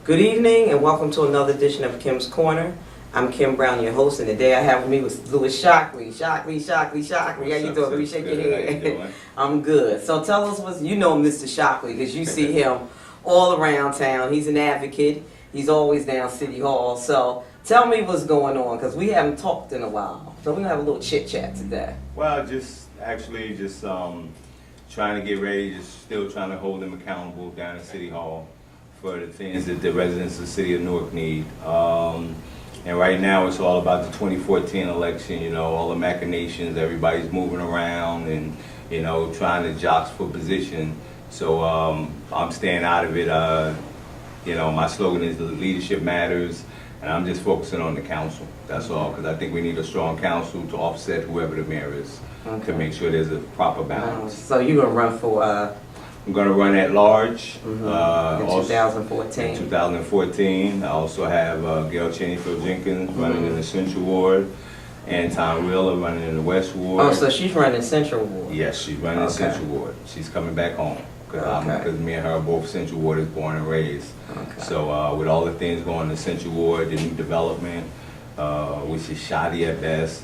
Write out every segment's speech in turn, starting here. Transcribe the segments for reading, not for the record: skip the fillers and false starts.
Good evening and welcome to another edition of Kim's Corner. I'm Kim Brown, your host, and today I have with me with Louis Shockley. Shockley. How you doing? Let me shake your hand. I'm good. So tell us what you know, Mr. Shockley, because you see him all around town. He's an advocate. He's always down City Hall. So tell me what's going on, because we haven't talked in a while. So we're gonna have a little chit chat today. Well, just trying to get ready. Just still trying to hold them accountable down at City Hall for the things that the residents of the city of Newark need. And right now it's all about the 2014 election, you know, all the machinations, everybody's moving around and, you know, trying to jocks for position. So I'm staying out of it. You know, my slogan is leadership matters, and I'm just focusing on the council. That's all, because I think we need a strong council to offset whoever the mayor is, to make sure there's a proper balance. So you're going to run for... I'm going to run at large. in 2014. In 2014. I also have Gail Cheneyfield-Jenkins running in the Central Ward, and Tom Wheeler running in the West Ward. Oh, so she's running Central Ward? Yes, she's running Central Ward. She's coming back home, because me and her are both Central Ward is born and raised. So with all the things going on in Central Ward, the new development, which is shoddy at best.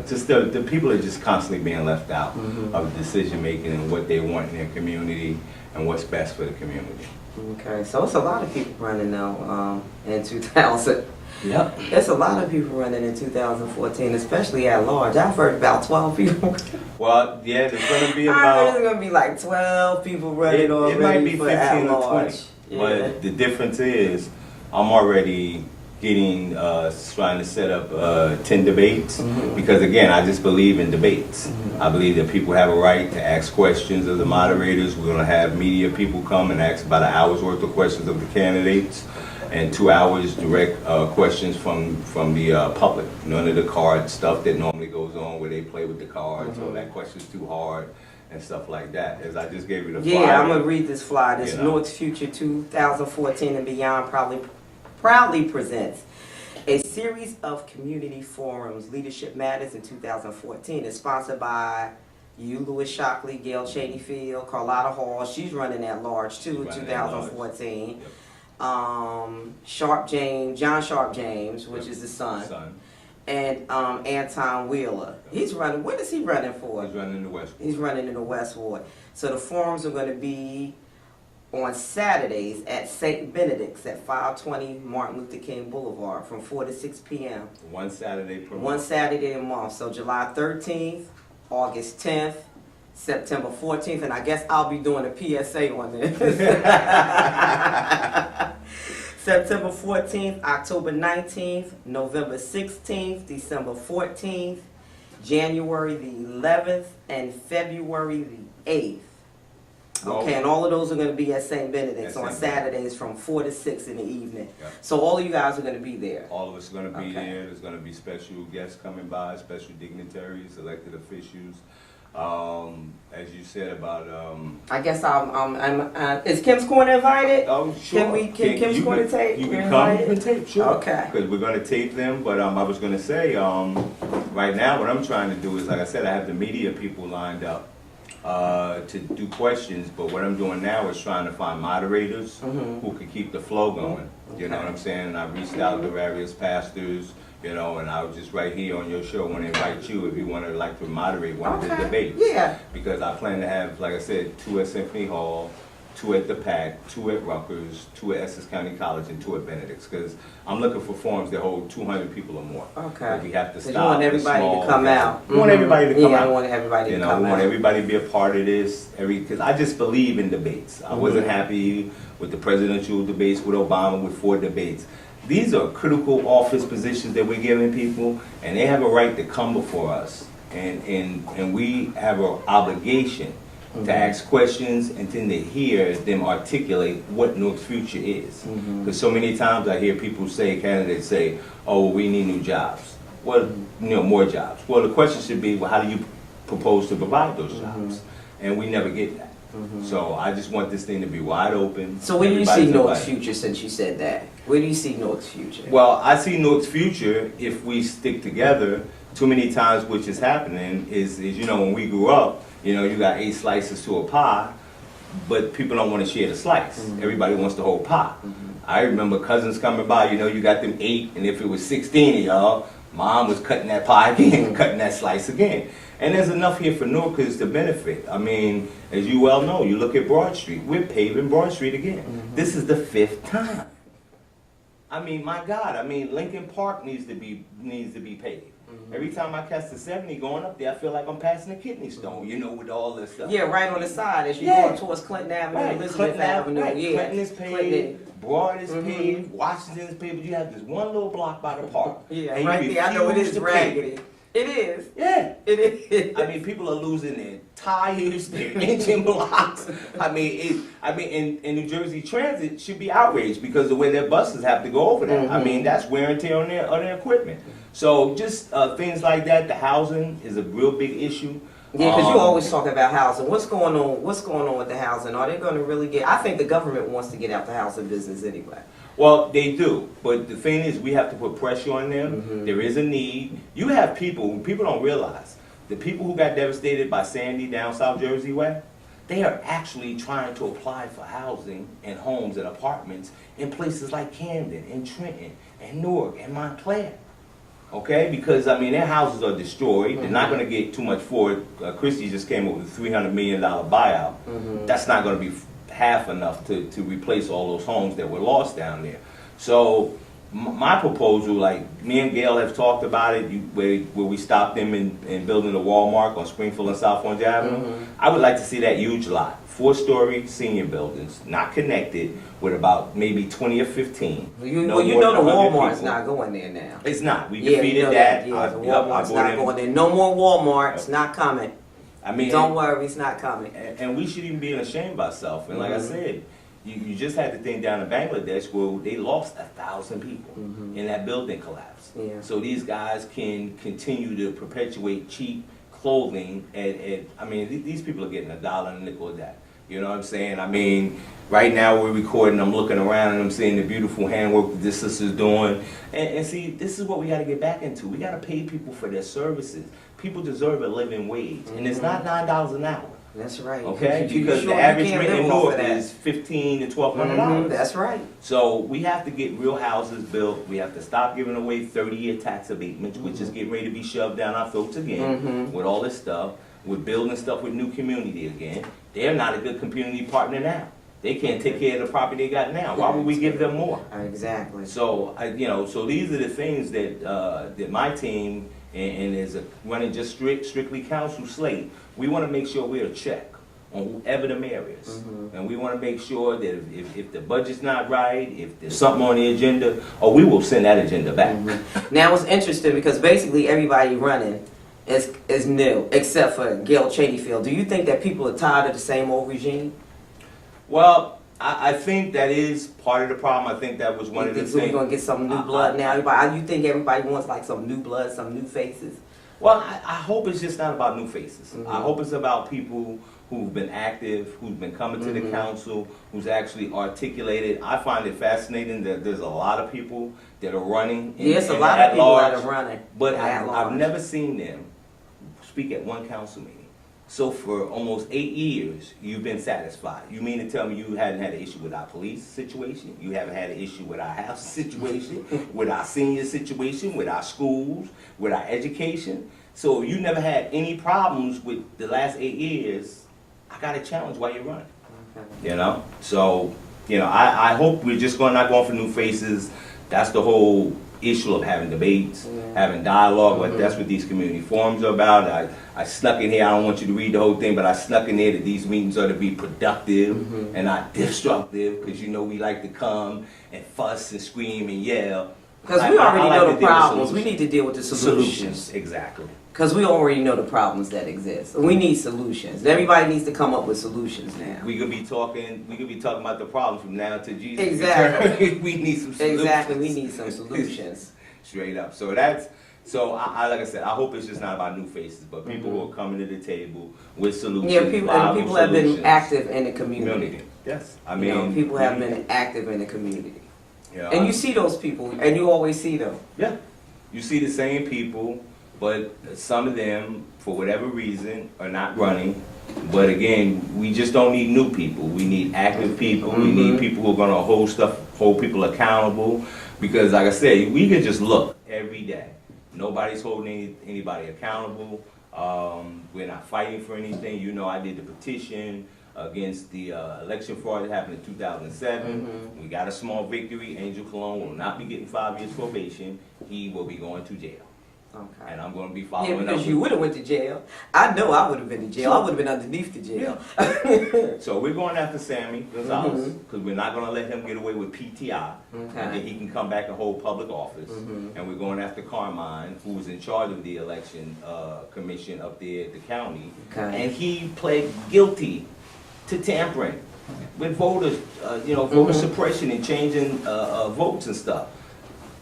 Just the people are just constantly being left out of decision making and what they want in their community and what's best for the community. Okay, so it's a lot of people running now in 2000. Yep. There's a lot of people running in 2014, especially at large. I've heard about 12 people. Well, yeah, there's going to be I about... heard there's going to be like 12 people running already. It might be for 15 or 20. Yeah. But the difference is I'm already getting trying to set up 10 debates, because again, I just believe in debates. I believe that people have a right to ask questions of the moderators. We're going to have media people come and ask about an hour's worth of questions of the candidates and 2 hours direct questions from the public. None of the card stuff that normally goes on where they play with the cards or that question's too hard and stuff like that. As I just gave you the flyer. Yeah, I'm going to read this flyer. This North's Future 2014 and Beyond proudly presents a series of community forums, Leadership Matters in 2014. It's sponsored by you, Louis Shockley, Gail Cheneyfield, Carlotta Hall. She's running at large too in 2014. John Sharp James, which is the son. And Anton Wheeler. He's running. What is he running for? He's running in the West Ward. He's running in the West Ward. So the forums are going to be on Saturdays at St. Benedict's at 520 Martin Luther King Boulevard from 4 to 6 p.m. One Saturday per month. One Saturday a month. So July 13th, August 10th, September 14th, and I guess I'll be doing a PSA on this. September 14th, October 19th, November 16th, December 14th, January the 11th, and February the 8th. Okay, and all of those are going to be at St. Benedict's on Saturdays from 4 to 6 in the evening. Yep. So all of you guys are going to be there. All of us are going to be there. There's going to be special guests coming by, special dignitaries, elected officials. As you said about... I guess is Kim's Corner invited? Oh, sure. Can Kim's Corner tape? You can come and tape, sure. Okay. Because we're going to tape them, but I was going to say, right now what I'm trying to do is, like I said, I have the media people lined up to do questions, but what I'm doing now is trying to find moderators who can keep the flow going. You know what I'm saying? And I reached out to various pastors, you know, and I was just right here on your show want to invite you if you want to moderate one of the debates. Yeah. Because I plan to have, like I said, 2 at Symphony Hall, 2 at the PAC, 2 at Rutgers, 2 at Essex County College, and 2 at Benedict's. Because I'm looking for forums that hold 200 people or more. Okay. We have to stop. You want everybody to come out. We want everybody to come out. Yeah, I want everybody to come out. We want everybody to be a part of this. Because I just believe in debates. I wasn't happy with the presidential debates with Obama, with 4 debates. These are critical office positions that we're giving people, and they have a right to come before us. And we have an obligation to ask questions and then to hear them articulate what Newark's future is. Because so many times I hear people say, candidates say, oh, we need new jobs. Well, more jobs. Well, the question should be, well, how do you propose to provide those jobs? And we never get that. So I just want this thing to be wide open. So where do you see Newark's future, since you said that? Where do you see Newark's future? Well, I see Newark's future if we stick together. Too many times which is happening is when we grew up, you got 8 slices to a pie, but people don't want to share the slice. Everybody wants the whole pie. I remember cousins coming by, you got them 8, and if it was 16 of y'all, mom was cutting that pie again, cutting that slice again. And there's enough here for Newarkers to benefit. I mean, as you well know, you look at Broad Street. We're paving Broad Street again. This is the 5th time. I mean, my God. I mean, Lincoln Park needs to be paved. Every time I catch the 70 going up there, I feel like I'm passing a kidney stone, with all this stuff. Yeah, right on the side as you're going towards Clinton Avenue, Elizabeth Avenue. Right. Yeah. Clinton is paved, Broad is paved, Washington is paved, but you have this one little block by the park. Yeah, and right there. I know it is raggedy. It is. Yeah. It is. I mean, people are losing their tires, their engine blocks. I mean, in New Jersey Transit should be outraged because of the way their buses have to go over that. I mean, that's wear and tear on their equipment. So just things like that. The housing is a real big issue. Yeah, because you always talk about housing. What's going on? What's going on with the housing? Are they going to really get? I think the government wants to get out the housing business anyway. Well, they do, but the thing is, we have to put pressure on them. There is a need. You have people don't realize, the people who got devastated by Sandy down South Jersey way, they are actually trying to apply for housing and homes and apartments in places like Camden and Trenton and Newark and Montclair. Okay, because I mean their houses are destroyed. They're not going to get too much for it. Christie just came up with a $300 million buyout. That's not going to be half enough to replace all those homes that were lost down there. So my proposal, like me and Gail have talked about it, where we stopped them in building a Walmart on Springfield and South Orange Avenue. I would like to see that huge lot, 4-story senior buildings, not connected, with about maybe 20 or 15. You know the Walmart's not going there now. It's not. We defeated that. Yeah, the Walmart's not going there. No more Walmart's not coming. I mean, don't worry, it's not coming. And we should even be ashamed of ourselves. And like I said, you just had the thing down in Bangladesh where they lost 1,000 people in that building collapse. Yeah. So these guys can continue to perpetuate cheap clothing. I mean, these people are getting $1 and a nickel a day. You know what I'm saying? I mean, right now we're recording, I'm looking around and I'm seeing the beautiful handwork that this sister's doing. And see, this is what we got to get back into. We got to pay people for their services. People deserve a living wage. And it's not $9 an hour. That's right. Okay? Because the average rent in Newark is $1,500 to $1,200. That's right. So we have to get real houses built. We have to stop giving away 30-year tax abatements, which is getting ready to be shoved down our throats again with all this stuff. We're building stuff with new community again. They're not a good community partner now. They can't take care of the property they got now. Why would we give them more? Exactly. So so these are the things that my team and is running just strictly council slate. We want to make sure we're a check on whoever the mayor is, and we want to make sure that if the budget's not right, if there's something on the agenda, we will send that agenda back. Now it's interesting because basically everybody running is new, except for Gail Chadyfield. Do you think that people are tired of the same old regime? Well, I think that is part of the problem. I think that was one of the things. We're going to get some new blood now. You think everybody wants like some new blood, some new faces? Well, I hope it's just not about new faces. I hope it's about people who've been active, who've been coming to the council, who's actually articulated. I find it fascinating that there's a lot of people that are running. Yes, a lot of people that are running. But I've never seen them speak at one council meeting. So for almost 8 years, you've been satisfied. You mean to tell me you hadn't had an issue with our police situation? You haven't had an issue with our house situation, with our senior situation, with our schools, with our education? So you never had any problems with the last 8 years. I got to challenge why you're running. Okay. So, I hope we're just not going for new faces. That's the whole issue of having debates, having dialogue. That's what these community forums are about. I snuck in here, I don't want you to read the whole thing, but I snuck in there that these meetings are to be productive and not destructive, because we like to come and fuss and scream and yell. Because we already know the problems. We need to deal with the solutions. Exactly. Because we already know the problems that exist. We need solutions. Everybody needs to come up with solutions now. We could be talking about the problems from now to Jesus. Exactly. We need some solutions. Exactly. We need some solutions. Straight up. So I like I said, I hope it's just not about new faces, but people who are coming to the table with solutions. Yeah, people have been active in the community. Yes. I mean, people have been active in the community. Yeah. And you see those people, and you always see them. Yeah. You see the same people, but some of them, for whatever reason, are not running, But again, we just don't need new people. We need active people. We need people who are going to hold people accountable. Because like I said, we can just look every day. Nobody's holding anybody accountable. We're not fighting for anything. You know, I did the petition against the election fraud that happened in 2007. We got a small victory. Angel Cologne will not be getting 5 years probation. He will be going to jail. Okay. And I'm going to be following up. Yeah, because you would have went to jail. I know I would have been in jail. I would have been underneath the jail. Yeah. So we're going after Sammy Gonzalez because we're not going to let him get away with PTI. And then he can come back and hold public office. And we're going after Carmine, who was in charge of the election commission up there at the county. And he pled guilty to tampering with voters, voter suppression and changing votes and stuff.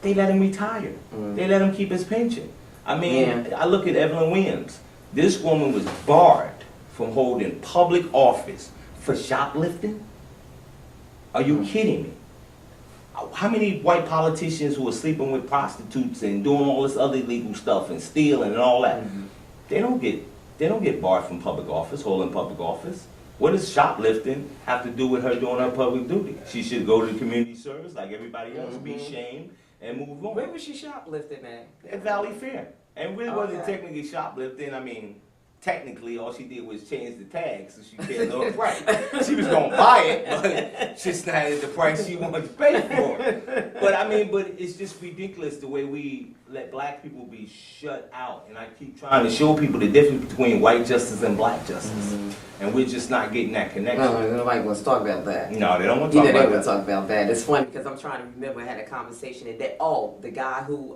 They let him retire. They let him keep his pension. I mean, I look at Evelyn Williams. This woman was barred from holding public office for shoplifting. Are you kidding me? How many white politicians who are sleeping with prostitutes and doing all this other illegal stuff and stealing and all that? They don't get barred from public office, holding public office. What does shoplifting have to do with her doing her public duty? She should go to community service like everybody else, be shamed, and move on. Where was she shoplifting at? At Valley Fair. And really wasn't technically shoplifting. I mean, technically all she did was change the tag so she paid a little price. She was going to buy it, but just not at the price she wanted to pay for it. But it's just ridiculous the way we let black people be shut out. And I keep trying to show people the difference between white justice and black justice. And we're just not getting that connection. Nobody wants to talk about that. No, they don't want to talk about that. They don't want to talk about that. It's funny because I'm trying to remember I had a conversation and the guy who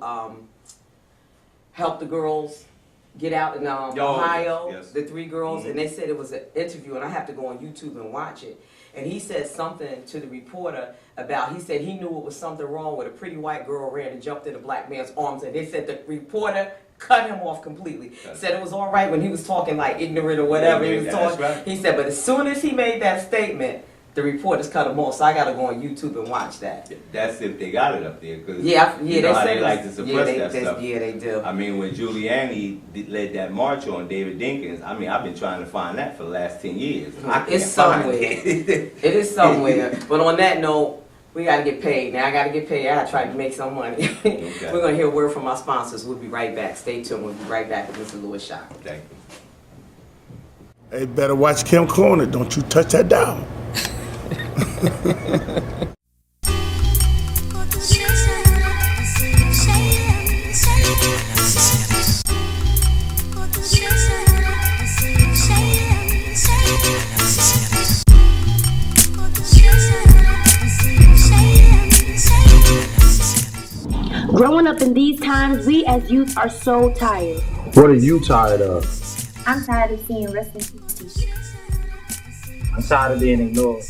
helped the girls get out in Ohio, the 3 girls, and they said it was an interview, and I have to go on YouTube and watch it. And he said something to the reporter about, he said he knew it was something wrong with a pretty white girl ran and jumped in a black man's arms, and they said the reporter cut him off completely. Said it was all right when he was talking like ignorant or whatever he was talking. Right. He said, but as soon as he made that statement, the reporters cut him off, so I got to go on YouTube and watch that. That's if they got it up there, because they like to suppress that stuff. Yeah, they do. I mean, when Giuliani led that march on David Dinkins, I mean, I've been trying to find that for the last 10 years. It's somewhere. It is somewhere. But on that note, we got to get paid. Now I got to get paid. I got to try to make some money. We're going to hear a word from our sponsors. We'll be right back. Stay tuned. We'll be right back with Mr. Louis Shockley. Thank you. Hey, better watch Kim Corner. Don't you touch that down. Growing up in these times, we as youth are so tired. What are you tired of? I'm tired of seeing rest in peace. I'm tired of being ignored.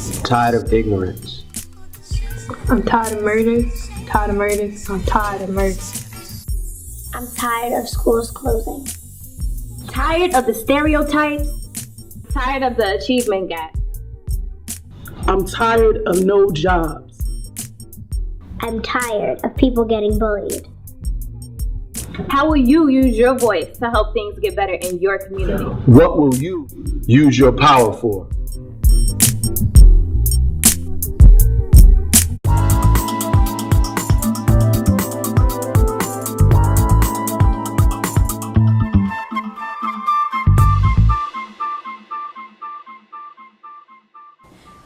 I'm tired of ignorance. I'm tired of murder. I'm tired of murder. I'm tired of murder. I'm tired of schools closing. Tired of the stereotypes. Tired of the achievement gap. I'm tired of no jobs. I'm tired of people getting bullied. How will you use your voice to help things get better in your community? What will you use your power for?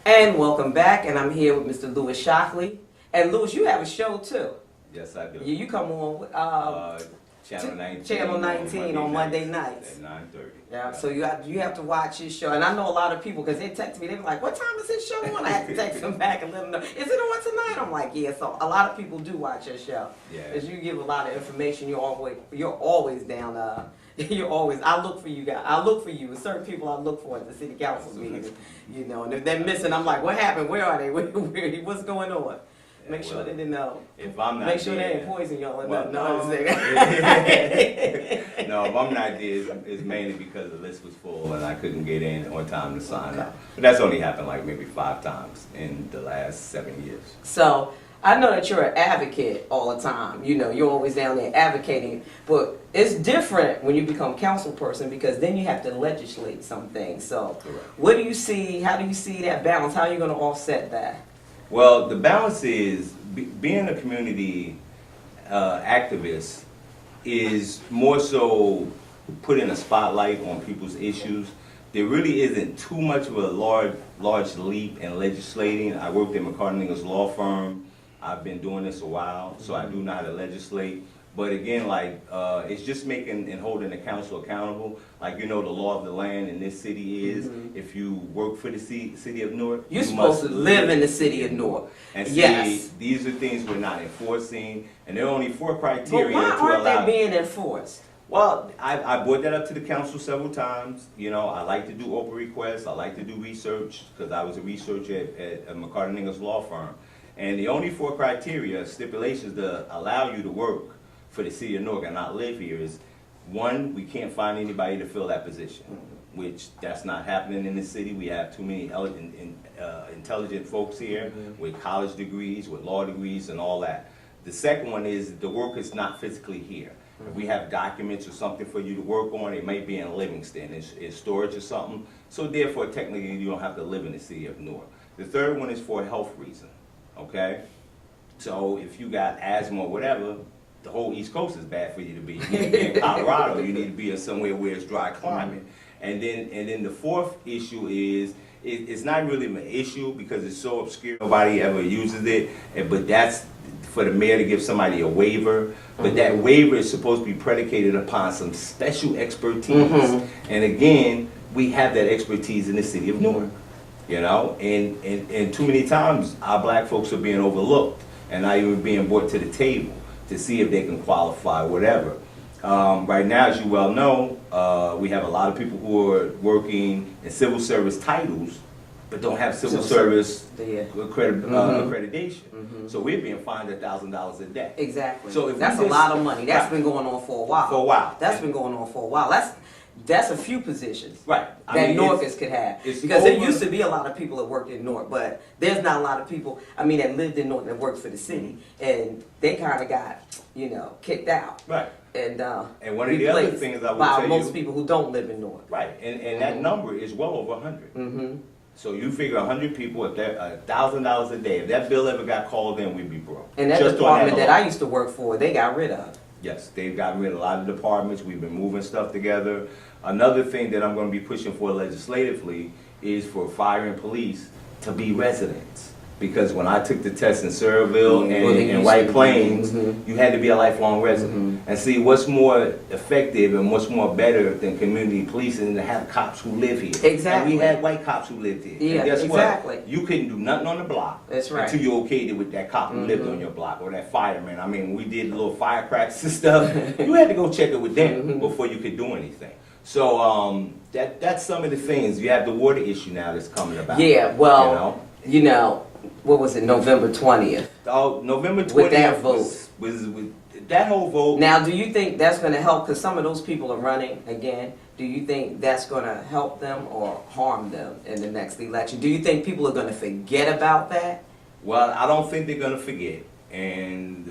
And welcome back, and I'm here with Mr. Louis Shockley. And Louis, you have a show too. Yes, I do. You come on Channel 19 on Monday nights. At 9:30. Yeah, so you have to watch his show. And I know a lot of people, because they text me, they were like, what time is his show on? I have to text them back and let them know, is it on tonight? I'm like, yeah. So a lot of people do watch your show. Yeah. Because you give a lot of information. You're always down. I look for you guys. I look for you. Certain people I look for at the city council meetings. You know, and if they're missing, I'm like, what happened? Where are they? What's going on? Make sure they didn't know. If I'm not Make sure they ain't poison y'all. No, if I'm not there, it's mainly because the list was full and I couldn't get in on time to sign up. But that's only happened like maybe 5 times in the last 7 years. So, I know that you're an advocate all the time. You know, you're always down there advocating, but it's different when you become council person because then you have to legislate some things. So, what do you see? How do you see that balance? How are you going to offset that? Well, the balance is being a community activist is more so putting a spotlight on people's issues. There really isn't too much of a large leap in legislating. I worked at McCartney's law firm. I've been doing this a while, so I do know how to legislate. But again, like, it's just making and holding the council accountable. Like, you know, the law of the land in this city is if you work for the city of Newark, You're supposed to live in the city of Newark. And see, yes. These are things we're not enforcing, and there are only 4 criteria But why to aren't allow. they being enforced? Well, I brought that up to the council several times. You know, I like to do open requests. I like to do research because I was a researcher at McCartney's law firm. And the only 4 criteria, stipulations to allow you to work for the city of Newark and not live here is, 1, we can't find anybody to fill that position, which that's not happening in the city. We have too many intelligent folks here with college degrees, with law degrees and all that. The second one is the work is not physically here. If we have documents or something for you to work on, it may be in Livingston, in storage or something. So therefore, technically, you don't have to live in the city of Newark. The third one is for a health reason, okay? So if you got asthma or whatever, the whole East Coast is bad for you to be. You need to be in Colorado. You need to be in somewhere where it's dry climate. And then the fourth issue is, it's not really an issue because it's so obscure. Nobody ever uses it. But that's for the mayor to give somebody a waiver. But that waiver is supposed to be predicated upon some special expertise. And again, we have that expertise in the city of Newark. You know, and too many times our black folks are being overlooked and not even being brought to the table to see if they can qualify, whatever. Right now, as you well know, we have a lot of people who are working in civil service titles, but don't have civil service accreditation. So we're being fined $1,000 a day. Exactly. So if that's a lot of money. That's been going on for a while. For a while. That's been going on for a while. That's a few positions Right. that Norfolk could have. Because there used to be a lot of people that worked in Norfolk, but there's not a lot of people, that lived in Norfolk that worked for the city. And they kind of got, kicked out. Right. And one of the other things I would tell you, by most people who don't live in Norfolk. Right. And that number is well over 100. So you figure 100 people, if they're $1,000 a day, if that bill ever got called in, we'd be broke. And that department that I used to work for, they got rid of. Yes, they've gotten rid of a lot of departments. We've been moving stuff together. Another thing that I'm going to be pushing for legislatively is for fire and police to be residents. Because when I took the test in Surville and White Plains, you had to be a lifelong resident. And see, what's more effective and what's more better than community policing than to have cops who live here. Exactly. And we had white cops who lived here. Yeah, and guess exactly. what? You couldn't do nothing on the block. That's right. Until you okayed it with that cop who lived on your block or that fireman. I mean, we did little firecrackers and stuff. You had to go check it with them before you could do anything. So that's some of the things. You have the water issue now that's coming about. Yeah, well, what was it, November 20th? Oh, November 20th with that vote. Was that whole vote. Now, do you think that's going to help? Because some of those people are running again. Do you think that's going to help them or harm them in the next election? Do you think people are going to forget about that? Well, I don't think they're going to forget. And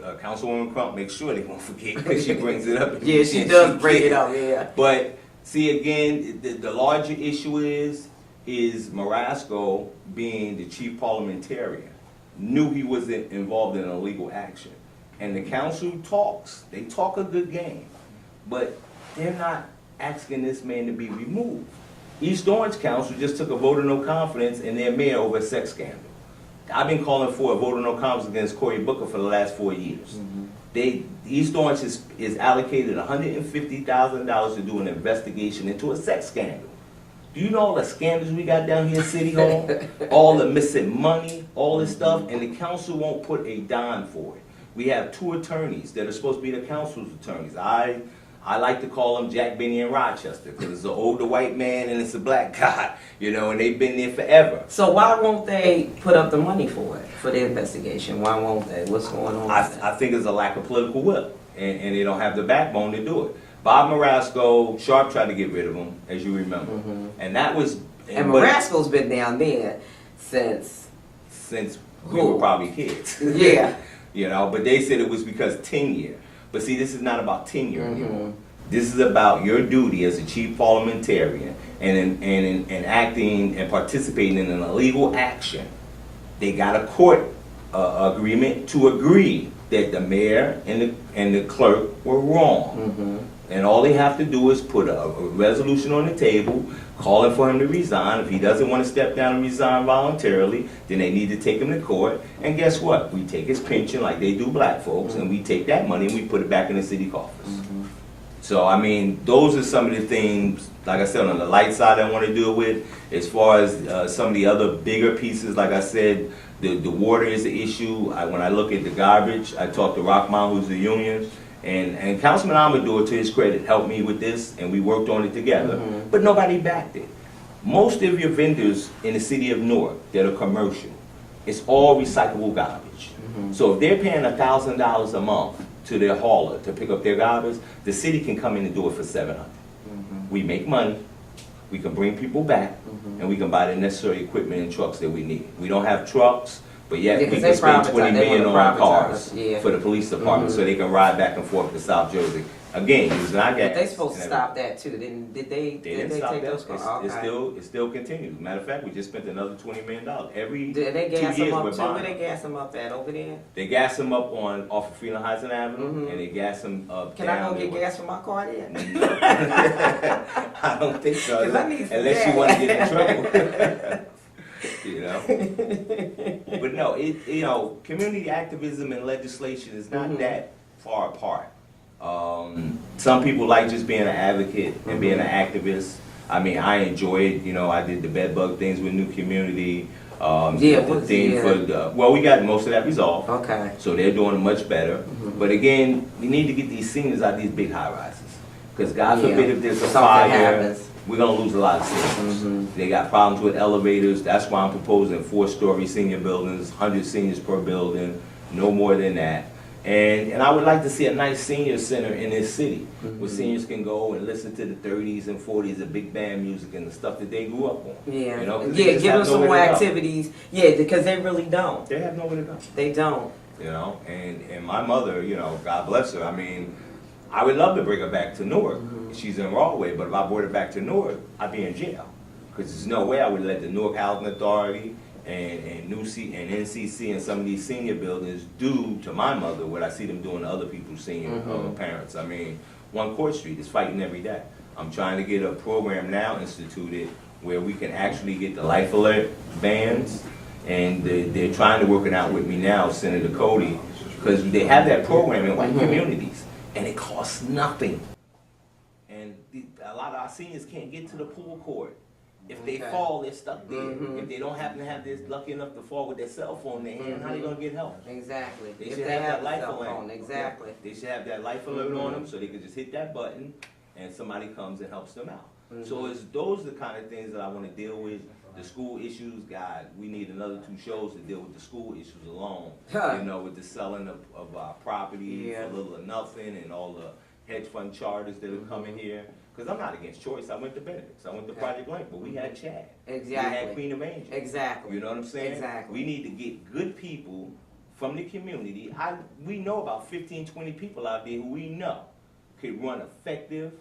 Councilwoman Crump makes sure they won't forget because she brings it up. Yeah, she does bring it up, yeah. But see, again, the larger issue is Marasco, being the chief parliamentarian, knew he was involved in illegal action. And the council they talk a good game, but they're not asking this man to be removed. East Orange Council just took a vote of no confidence in their mayor over a sex scandal. I've been calling for a vote of no confidence against Cory Booker for the last 4 years. East Orange is allocated $150,000 to do an investigation into a sex scandal. Do you know all the scandals we got down here at City Hall? All the missing money, all this stuff, and the council won't put a dime for it. We have 2 attorneys that are supposed to be the council's attorneys. I like to call them Jack Benny and Rochester because it's an older white man and it's a black guy, and they've been there forever. So why won't they put up the money for it, for the investigation? Why won't they? What's going on? I think it's a lack of political will, and they don't have the backbone to do it. Bob Marasco, Sharp tried to get rid of him, as you remember, and that was. And Marasco's been down there since We were probably kids. Yeah. You know, but they said it was because tenure. But see, this is not about tenure anymore. This is about your duty as a chief parliamentarian and acting and participating in an illegal action. They got a court agreement to agree that the mayor and the clerk were wrong. And all they have to do is put a resolution on the table, calling for him to resign. If he doesn't want to step down and resign voluntarily, then they need to take him to court. And guess what? We take his pension like they do black folks, and we take that money and we put it back in the city coffers. So, I mean, those are some of the things, like I said, on the light side I want to deal with. As far as some of the other bigger pieces, like I said, the water is the issue. When I look at the garbage, I talked to Rockmount, who's the union, and Councilman Amador, to his credit, helped me with this, and we worked on it together, but nobody backed it. Most of your vendors in the city of Newark that are commercial, it's all recyclable garbage. So if they're paying $1,000 a month to their hauler to pick up their garbage, the city can come in and do it for $700. We make money, we can bring people back, and we can buy the necessary equipment and trucks that we need. We don't have trucks, but yet we can spend $20 million on cars for the police department so they can ride back and forth to South Jersey. Again, using our gas. But they supposed to stop that too. Did they didn't stop take that. those cars? It still continues. Matter of fact, we just spent another $20 million. Every Did they 2 gas years them we're up too? buying. Where they gas them up at over there? They gas them up off of Freedom Heights and Avenue, and they gas them up Can down I go get there. gas for my car then? I don't think so. 'Cause I need some Unless gas. you want to get in trouble. You know. But no, community activism and legislation is not that far apart. Some people like just being an advocate and being an activist. I mean, I enjoy it. You know, I did the bed bug things with New Community. We got most of that resolved. Okay. So they're doing much better. But again, we need to get these seniors out of these big high rises. Because God forbid if there's a Something fire, happens. we're going to lose a lot of seniors. They got problems with elevators. That's why I'm proposing 4-story senior buildings, 100 seniors per building, no more than that. And I would like to see a nice senior center in this city where seniors can go and listen to the 30s and 40s of big band music and the stuff that they grew up on. Yeah. You know, 'cause Yeah, they just give have them some nowhere more to go. activities. Yeah, because they really don't. They have nowhere to go. They don't. You know, and my mother, you know, God bless her. I mean, I would love to bring her back to Newark. She's in Rawway, but if I brought her back to Newark, I'd be in jail. Because there's no way I would let the Newark Housing Authority and NCC and some of these senior buildings do to my mother what I see them doing to other people's senior parents. I mean, 1 Court Street is fighting every day. I'm trying to get a program now instituted where we can actually get the life alert vans, and they're trying to work it out with me now, Senator Cody, because they have that program in white communities, and it costs nothing. And a lot of our seniors can't get to the pool court. If they fall, they're stuck there. If they don't happen to have this lucky enough to fall with their cell phone in their hand, how are they gonna get help? Exactly. They If should they have that a life cell alert. phone, exactly. They should have that life alert on them so they can just hit that button and somebody comes and helps them out. So those are the kind of things that I want to deal with. The school issues, God, we need another 2 shows to deal with the school issues alone. You know, with the selling of our property for little or nothing, and all the hedge fund charters that are coming here. Because I'm not against choice. I went to Benedict's. I went to Project Link, but we had Chad. Exactly. We had Queen of Angels. Exactly. You know what I'm saying? Exactly. We need to get good people from the community. We know about 15, 20 people out there who we know could run effective,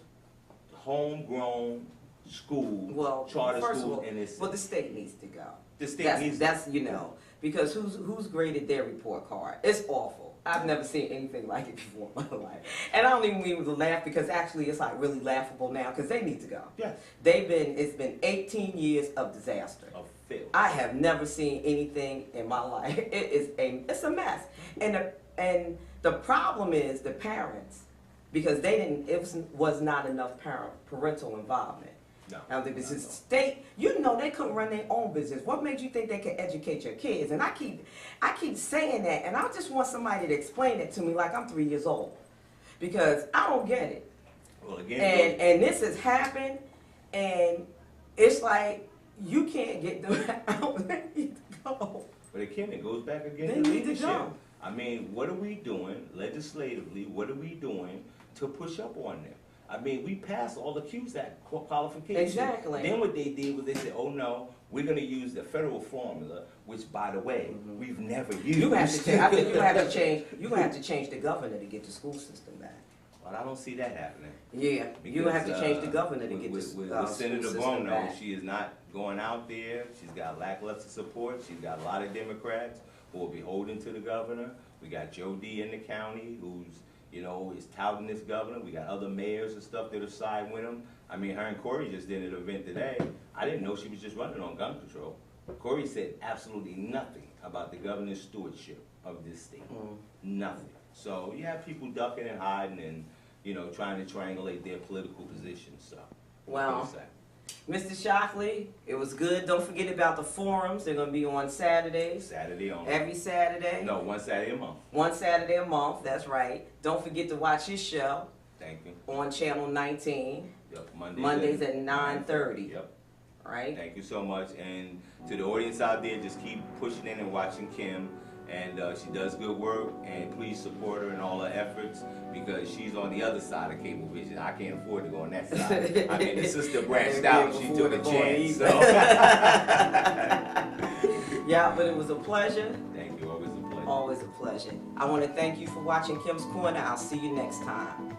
homegrown school, charter schools in this city. Well, the state needs to go. The state needs to go. That's, you know, because who's graded their report card? It's awful. I've never seen anything like it before in my life. And I don't even mean to laugh, because actually it's like really laughable now, because they need to go. Yes. It's been 18 years of disaster. Of failure. I have never seen anything in my life. It's a mess. And the problem is the parents, because it was not enough parental involvement. No. Now, the state, you know, they couldn't run their own business. What made you think they could educate your kids? And I keep saying that, and I just want somebody to explain it to me like I'm 3 years old, because I don't get it. Well, again, And this has happened, and it's like you can't get them out. They need to go. but again, it goes back again They to need to leadership. go. I mean, what are we doing legislatively? What are we doing to push up on them? I mean, we passed all the CUSE Act qualifications. Exactly. Then what they did was they said, oh no, we're going to use the federal formula, which, by the way, we've never used. You have to. I think you have to change. You have to change the governor to get the school system back. Well, I don't see that happening. Yeah, you have to change the governor to get with school Senator system Bono, back. she is not going out there. She's got lackluster support. She's got a lot of Democrats who will be holding to the governor. We got Joe D in the county who's, you know, is touting this governor. We got other mayors and stuff that are siding with him. I mean, her and Corey just did an event today. I didn't know she was just running on gun control. Corey said absolutely nothing about the governor's stewardship of this state. Nothing. So you have people ducking and hiding and, you know, trying to triangulate their political positions. So, Well, Mr. Shockley, it was good. Don't forget about the forums. They're going to be on Saturdays. Saturday on. Every Saturday. No, one Saturday a month. One Saturday a month, that's right. Don't forget to watch his show Thank you. on Channel 19. Yep, Mondays at 9:30. Yep. Right? Thank you so much. And to the audience out there, just keep pushing in and watching Kim. And she does good work. And please support her in all her efforts because she's on the other side of Cablevision. I can't afford to go on that side. I mean, the sister branched out and she took a chance. So. Yeah, but it was a pleasure. Thank you. Always a pleasure. Always a pleasure. I want to thank you for watching Kim's Corner. I'll see you next time.